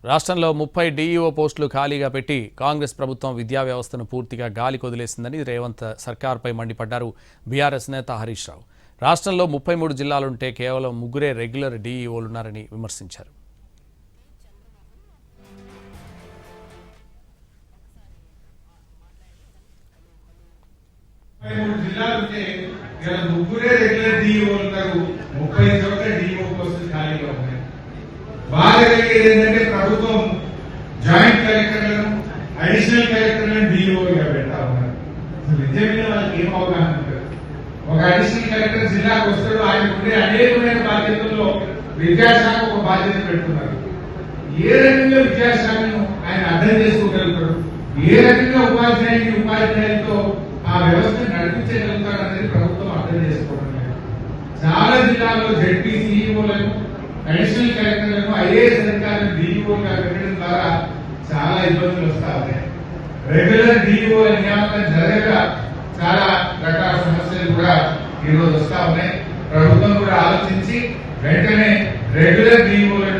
రాష్ట్రంలో 30 డీఈఓ పోస్టులు ఖాళీగా పెట్టి కాంగ్రెస్ ప్రభుత్వం విద్యా వ్యవస్థను పూర్తిగా గాలి కొదిలేసిందని రేవంత్ సర్కార్పై మండిపడ్డారు బీఆర్ఎస్ నేత హరీష్ రావు. రాష్ట్రంలో 33 జిల్లాలుంటే కేవలం 3 రెగ్యులర్ డీఈఓలున్నారని విమర్శించారు. ప్రభుత్వం జాయింట్ కలెక్టర్లను అడిషనల్ కలెక్టర్లను డిఓగా పెడతా ఉన్నారు. విద్య మీద వాళ్ళకి ఏం అవగాహన ఉంటుంది? ఒక అడిషనల్ కలెక్టర్ జిల్లాకు వస్తాడు, ఆయన ఉండే అనేకమైన బాధ్యతల్లో విద్యాశాఖ ఒక బాధ్యత పెడుతున్నారు. ఏ రకంగా విద్యాశాఖను ఆయన అర్థం చేసుకోగలుగుతాడు, ఏ రకంగా ఉపాధ్యాయులతో ఆ వ్యవస్థను నడిపించగలుగుతాడు అనేది ప్రభుత్వం అర్థం చేసుకోవడం లేదు. చాలా జిల్లాల్లో జడ్పీ సిఇఓలను అడిషనల్ కలెక్టర్లను ఐఏఎస్ అధికారులను డిఈఓగా పెట్టడం ద్వారా చాలా ఇబ్బందులు వస్తా ఉన్నాయి. రెగ్యులర్ డిఈఓ నియామకం జరగక చాలా రకాల సమస్యలు కూడా ఈరోజు వస్తా ఉన్నాయి. ప్రభుత్వం కూడా ఆలోచించి వెంటనే రెగ్యులర్ డిఈఓలను